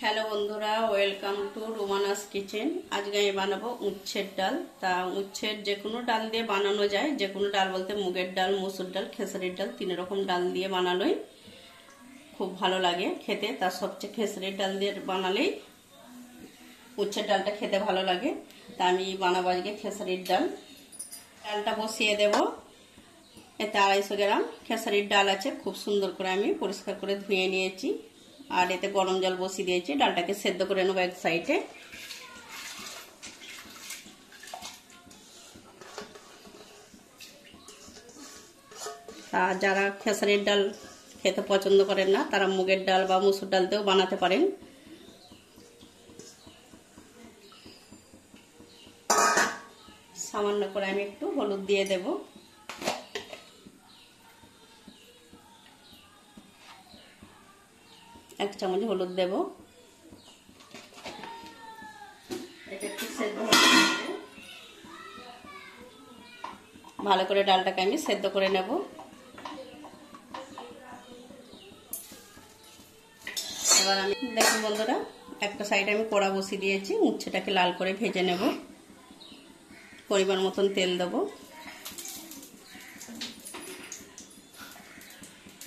Hello বন্ধুরা, welcome to রুমানাস kitchen. আজকে আমি বানাবো উচ্ছের ডাল। তা উচ্ছের যে কোনো ডাল দিয়ে বানানো যায়, যে কোনো ডাল বলতে মুগের ডাল, মসুর ডাল, খেসারির ডাল, 3 রকম ডাল দিয়ে বানানোই খুব ভালো লাগে খেতে। তার সবচেয়ে খেসারির ডাল দিয়ে বানালেই উচ্ছের ডালটা খেতে ভালো লাগে। তা আমি বানাবো আজকে খেসারির ডাল। ডালটা বসিয়ে দেব। এতে 250 গ্রাম খেসারির ডাল আছে। খুব সুন্দর করে আমি পরিষ্কার করে ধুয়ে নিয়েছি, আর এতে গরম জল বসিয়ে দিয়েছি। ডালটাকে সেদ্ধ করে নেবো এক সাইডে। আর যারা খেসারির ডাল খেতে পছন্দ করেন না, তারা মুগের ডাল বা মসুর ডাল দিয়েও বানাতে পারেন। সামান্য করে আমি একটু হলুদ দিয়ে দেব। এক চামচ হলুদ দেব। ভালো করে ডালটাকে আমি সেদ্ধ করে নেব। এবার আমি দেখুন বন্ধুরা, একটা সাইডে আমি কড়া বসিয়ে দিয়েছি। উচ্ছেটাকে লাল করে ভেজে নেব। পরিমাণ মতন তেল দেব।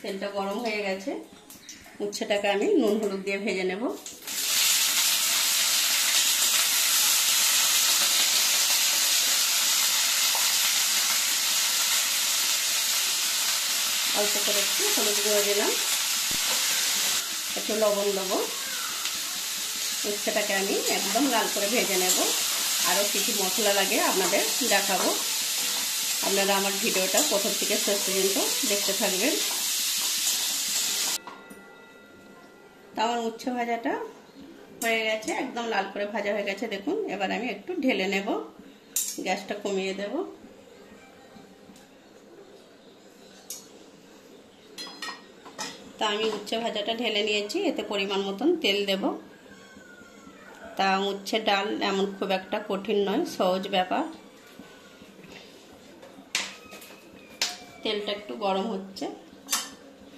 তেলটা গরম হয়ে গেছে। উচ্ছেটাকে আমি নুন হলুদ দিয়ে ভেজে নেব। অল্প করে একটু হলুদ গুঁড়ো দিলাম, একটু লবণ দেবো। উচ্ছেটাকে আমি একদম লাল করে ভেজে নেব। আরও কিছু মশলা লাগে আপনাদের দেখাবো। আপনারা আমার ভিডিওটা প্রথম থেকে শেষ পর্যন্ত দেখতে থাকবেন। তা আমার উচ্ছে ভাজাটা হয়ে গেছে, একদম লাল করে ভাজা হয়ে গেছে দেখুন। এবার আমি একটু ঢেলে নেব। গ্যাসটা কমিয়ে দেব। তা আমি উচ্ছে ভাজাটা ঢেলে নিয়েছি। এতে পরিমাণ মতন তেল দেব। তা উচ্ছে ডাল এমন খুব একটা কঠিন নয়, সহজ ব্যাপার। তেলটা একটু গরম হচ্ছে।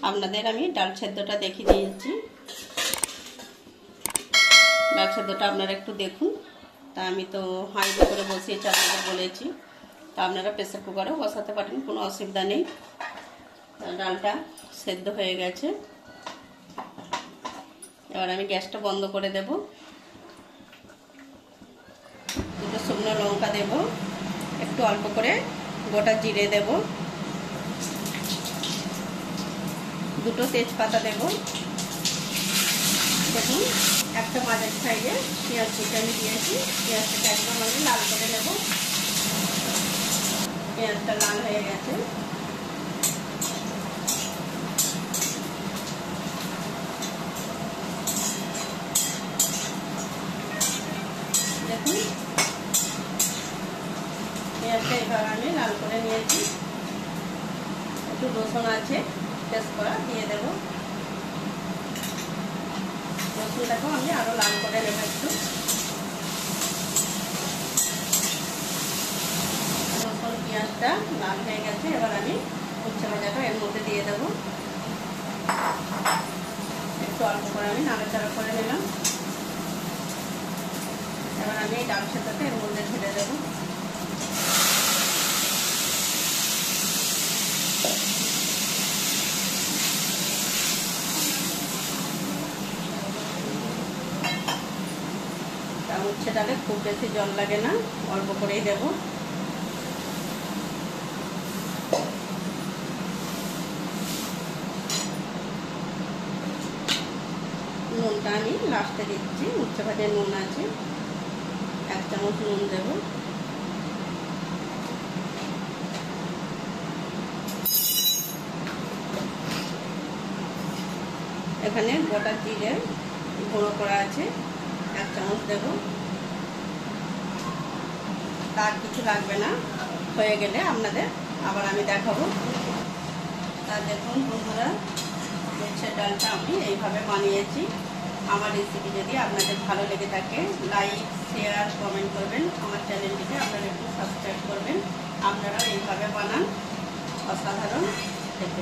আপনাদের আমি ডাল সেদ্ধটা দেখিয়ে দিয়েছি। ডাল সেদ্ধটা আপনারা একটু দেখুন। তা আমি তো হাঁড়িতে করে বসিয়েছি, আপনাদের বলেছি। তা আপনারা প্রেসার কুকারেও বসাতে পারেন, কোনো অসুবিধা নেই। ডালটা সেদ্ধ হয়ে গেছে। এবার আমি গ্যাসটা বন্ধ করে দেব। দুটো শুকনো লঙ্কা দেব, একটু অল্প করে গোটা জিরে দেব, দুটো তেজপাতা দেব। দেখুন, একটা মাঝারি সাইজে পেঁয়াজ কুচি আমি দিয়েছি। পেঁয়াজটাকে একদম আমি লাল করে নেব। পেঁয়াজটা লাল হয়ে গেছে। দেখুন, পেঁয়াজটা এবার আমি লাল করে নিয়েছি। একটু রসুন আছে পেস্ট করা, দিয়ে দেব। রসুনটাকেও আমি আরো লাল করে নেব একটু। রসুন পেঁয়াজটা লাল হয়ে গেছে। এবার আমি উচ্ছে ভাজাটা এর মধ্যে দিয়ে দেব। একটু অল্প করে আমি নাড়াচাড়া করে নিলাম। এবার আমি এই ডাল সেদ্ধটা এর মধ্যে ঢেলে দেব। উচ্ছে ডালে খুব বেশি জল লাগে না, অল্প করেই দেব। নুনটা আমি লাস্টে দিচ্ছি। উচ্ছে ভাজায় নুন আছে, 1 চামচ নুন দেব। এখানে গোটা জিরে গুঁড়ো করা আছে, 1 চামচ দেব। তার কিছু লাগবে না, হয়ে গেলে আপনাদের আবার আমি দেখাবো। তা দেখুন বন্ধুরা, উচ্ছের ডালটা আমি এইভাবে বানিয়েছি। আমার রেসিপি যদি আপনাদের ভালো লেগে থাকে, লাইক, শেয়ার, কমেন্ট করবেন। আমার চ্যানেলটিকে আপনারা একটু সাবস্ক্রাইব করবেন। আপনারাও এইভাবে বানান, অসাধারণ খেতে।